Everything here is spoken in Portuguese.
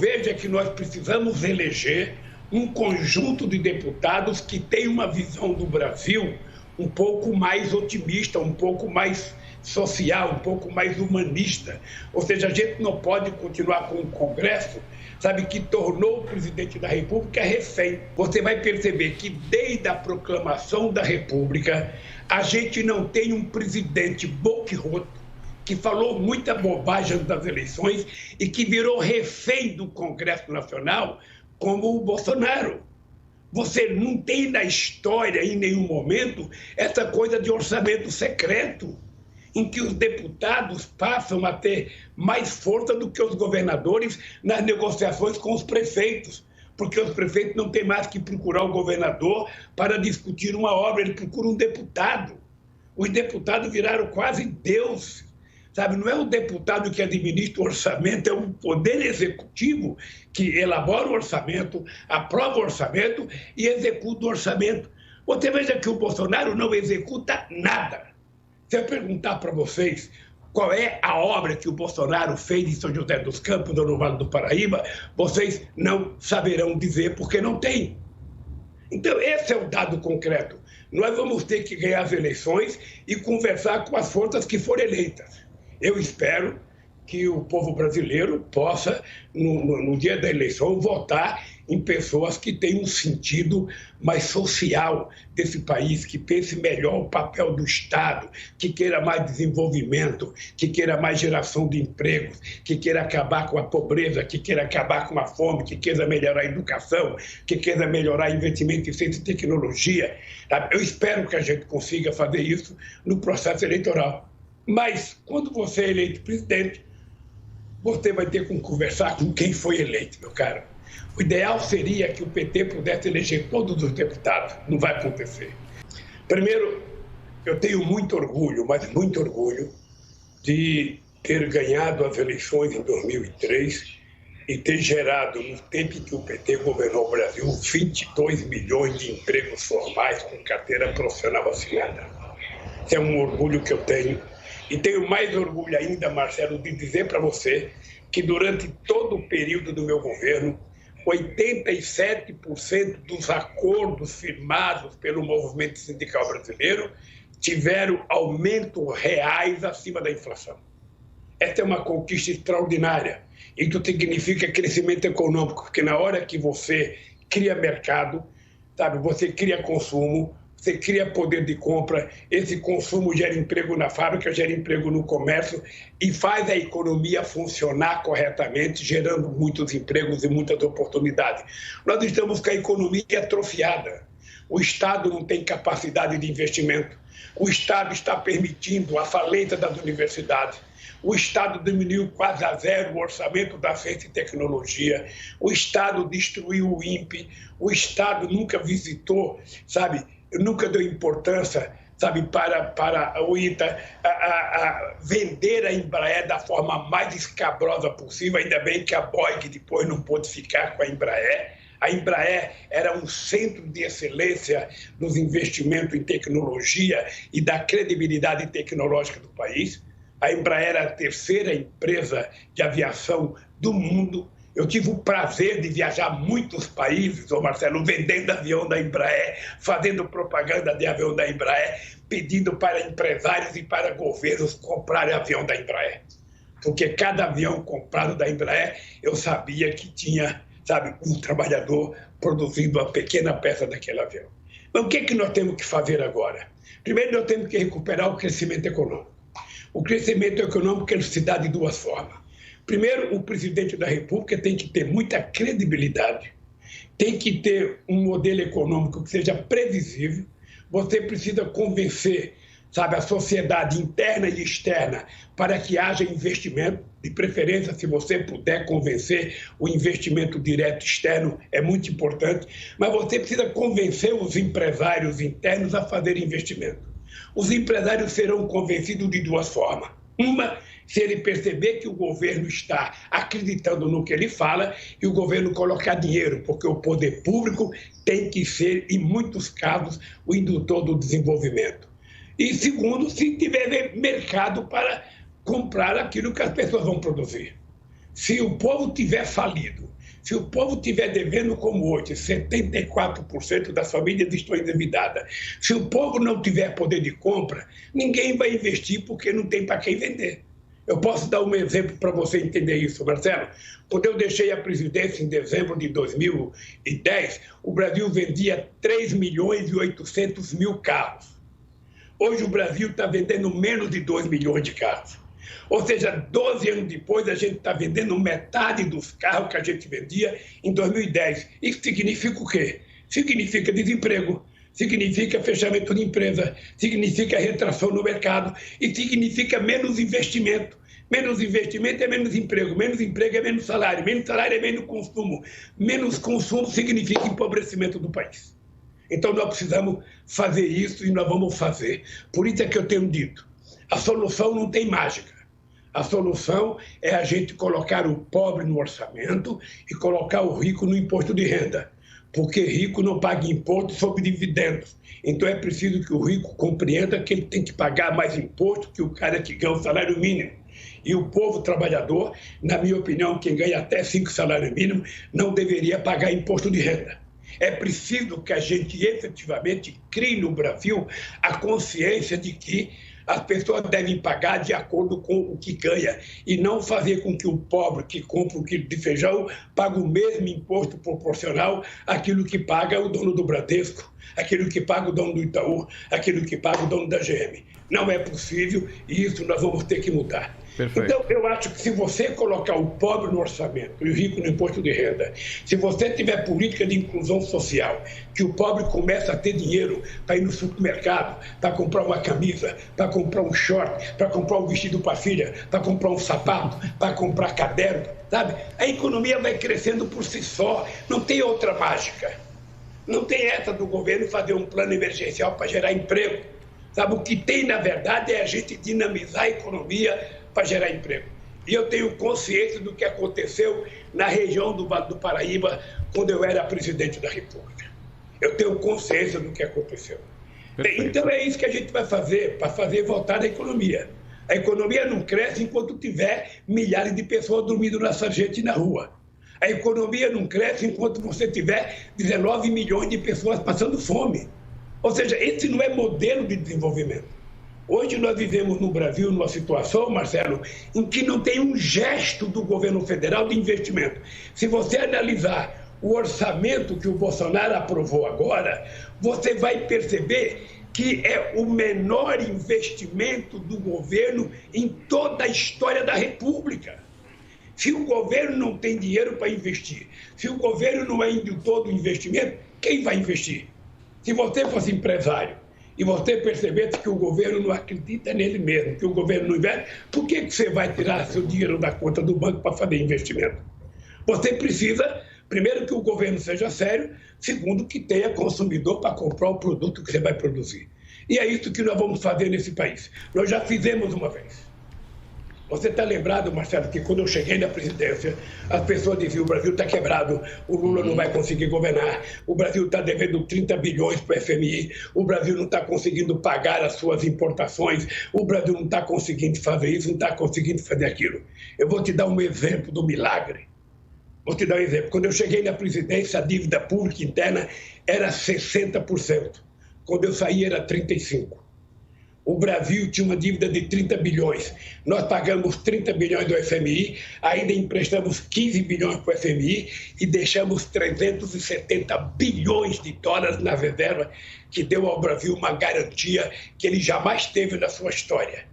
vejo é que nós precisamos eleger um conjunto de deputados que tem uma visão do Brasil um pouco mais otimista, um pouco mais social, um pouco mais humanista. Ou seja, a gente não pode continuar com um Congresso, sabe, que tornou o presidente da República refém. Você vai perceber que desde a proclamação da República, a gente não tem um presidente boquiroto, que falou muita bobagem das eleições e que virou refém do Congresso Nacional, como o Bolsonaro. Você não tem na história, em nenhum momento, essa coisa de orçamento secreto, em que os deputados passam a ter mais força do que os governadores nas negociações com os prefeitos, porque os prefeitos não têm mais que procurar o governador para discutir uma obra, ele procura um deputado. Os deputados viraram quase Deus. Sabe, não é o deputado que administra o orçamento, é o poder executivo que elabora o orçamento, aprova o orçamento e executa o orçamento. Você veja que o Bolsonaro não executa nada. Se eu perguntar para vocês qual é a obra que o Bolsonaro fez em São José dos Campos ou no Vale do Paraíba, vocês não saberão dizer porque não tem. Então, esse é o dado concreto. Nós vamos ter que ganhar as eleições e conversar com as forças que forem eleitas. Eu espero que o povo brasileiro possa, no dia da eleição, votar em pessoas que tenham um sentido mais social desse país, que pense melhor o papel do Estado, que queira mais desenvolvimento, que queira mais geração de empregos, que queira acabar com a pobreza, que queira acabar com a fome, que queira melhorar a educação, que queira melhorar investimento em ciência e tecnologia. Eu espero que a gente consiga fazer isso no processo eleitoral. Mas, quando você é eleito presidente, você vai ter que conversar com quem foi eleito, meu caro. O ideal seria que o PT pudesse eleger todos os deputados. Não vai acontecer. Primeiro, eu tenho muito orgulho, mas muito orgulho, de ter ganhado as eleições em 2003 e ter gerado, no tempo em que o PT governou o Brasil, 22 milhões de empregos formais com carteira profissional assinada. Esse é um orgulho que eu tenho. E tenho mais orgulho ainda, Marcelo, de dizer para você que durante todo o período do meu governo, 87% dos acordos firmados pelo movimento sindical brasileiro tiveram aumentos reais acima da inflação. Essa é uma conquista extraordinária. Isso significa crescimento econômico, porque na hora que você cria mercado, sabe, você cria consumo, você cria poder de compra, esse consumo gera emprego na fábrica, gera emprego no comércio e faz a economia funcionar corretamente, gerando muitos empregos e muitas oportunidades. Nós estamos com a economia atrofiada. O Estado não tem capacidade de investimento. O Estado está permitindo a falência das universidades. O Estado diminuiu quase a zero o orçamento da ciência e tecnologia. O Estado destruiu o INPE. O Estado nunca visitou, sabe, nunca deu importância, sabe, para o ITA vender a Embraer da forma mais escabrosa possível. Ainda bem que a Boeing depois não pôde ficar com a Embraer. A Embraer era um centro de excelência nos investimentos em tecnologia e da credibilidade tecnológica do país. A Embraer era a terceira empresa de aviação do mundo. Eu tive o prazer de viajar a muitos países, ô Marcelo, vendendo avião da Embraer, fazendo propaganda de avião da Embraer, pedindo para empresários e para governos comprarem avião da Embraer. Porque cada avião comprado da Embraer, eu sabia que tinha, sabe, um trabalhador produzindo uma pequena peça daquele avião. Mas o que é que nós temos que fazer agora? Primeiro, nós temos que recuperar o crescimento econômico. O crescimento econômico ele se dá de duas formas. Primeiro, o presidente da República tem que ter muita credibilidade, tem que ter um modelo econômico que seja previsível. Você precisa convencer, sabe, a sociedade interna e externa para que haja investimento. De preferência, se você puder convencer, o investimento direto externo é muito importante, mas você precisa convencer os empresários internos a fazer investimento. Os empresários serão convencidos de duas formas. Uma, se ele perceber que o governo está acreditando no que ele fala e o governo colocar dinheiro, porque o poder público tem que ser, em muitos casos, o indutor do desenvolvimento. E segundo, se tiver mercado para comprar aquilo que as pessoas vão produzir. Se o povo tiver falido Se o povo estiver devendo como hoje, 74% das famílias estão endividadas. Se o povo não tiver poder de compra, ninguém vai investir porque não tem para quem vender. Eu posso dar um exemplo para você entender isso, Marcelo. Quando eu deixei a presidência em dezembro de 2010, o Brasil vendia 3.800.000 carros. Hoje o Brasil está vendendo menos de 2 milhões de carros. Ou seja, 12 anos depois, a gente está vendendo metade dos carros que a gente vendia em 2010. Isso significa o quê? Significa desemprego, significa fechamento de empresa, significa retração no mercado e significa menos investimento. Menos investimento é menos emprego é menos salário é menos consumo. Menos consumo significa empobrecimento do país. Então nós precisamos fazer isso e nós vamos fazer. Por isso é que eu tenho dito, a solução não tem mágica. A solução é a gente colocar o pobre no orçamento e colocar o rico no imposto de renda. Porque rico não paga imposto sobre dividendos. Então é preciso que o rico compreenda que ele tem que pagar mais imposto que o cara que ganha o salário mínimo. E o povo trabalhador, na minha opinião, quem ganha até 5 salários mínimos, não deveria pagar imposto de renda. É preciso que a gente efetivamente crie no Brasil a consciência de que as pessoas devem pagar de acordo com o que ganha e não fazer com que o pobre que compra um quilo de feijão pague o mesmo imposto proporcional àquilo que paga o dono do Bradesco, aquilo que paga o dono do Itaú, aquilo que paga o dono da GM. Não é possível e isso nós vamos ter que mudar. Perfeito. Então, eu acho que se você colocar o pobre no orçamento e o rico no imposto de renda, se você tiver política de inclusão social, que o pobre começa a ter dinheiro para ir no supermercado, para comprar uma camisa, para comprar um short, para comprar um vestido para a filha, para comprar um sapato, para comprar caderno, sabe? A economia vai crescendo por si só, não tem outra mágica. Não tem essa do governo fazer um plano emergencial para gerar emprego. Sabe, o que tem, na verdade, é a gente dinamizar a economia para gerar emprego. E eu tenho consciência do que aconteceu na região do Vale do Paraíba quando eu era presidente da República. Eu tenho consciência do que aconteceu. Perfeito. Então é isso que a gente vai fazer para fazer voltar a economia. A economia não cresce enquanto tiver milhares de pessoas dormindo na sarjeta e na rua. A economia não cresce enquanto você tiver 19 milhões de pessoas passando fome. Ou seja, esse não é modelo de desenvolvimento. Hoje nós vivemos no Brasil numa situação, Marcelo, em que não tem um gesto do governo federal de investimento. Se você analisar o orçamento que o Bolsonaro aprovou agora, você vai perceber que é o menor investimento do governo em toda a história da República. Se o governo não tem dinheiro para investir, se o governo não é indutor do investimento, quem vai investir? Se você fosse empresário e você percebesse que o governo não acredita nele mesmo, que o governo não investe, por que você vai tirar seu dinheiro da conta do banco para fazer investimento? Você precisa, primeiro, que o governo seja sério, segundo, que tenha consumidor para comprar o produto que você vai produzir. E é isso que nós vamos fazer nesse país. Nós já fizemos uma vez. Você está lembrado, Marcelo, que quando eu cheguei na presidência, as pessoas diziam: o Brasil está quebrado, o Lula não vai conseguir governar, o Brasil está devendo 30 bilhões para o FMI, o Brasil não está conseguindo pagar as suas importações, o Brasil não está conseguindo fazer isso, não está conseguindo fazer aquilo. Eu vou te dar um exemplo do milagre. Vou te dar um exemplo. Quando eu cheguei na presidência, a dívida pública interna era 60%. Quando eu saí, era 35%. O Brasil tinha uma dívida de 30 bilhões. Nós pagamos 30 bilhões do FMI, ainda emprestamos 15 bilhões para o FMI e deixamos 370 bilhões de dólares na reserva, que deu ao Brasil uma garantia que ele jamais teve na sua história.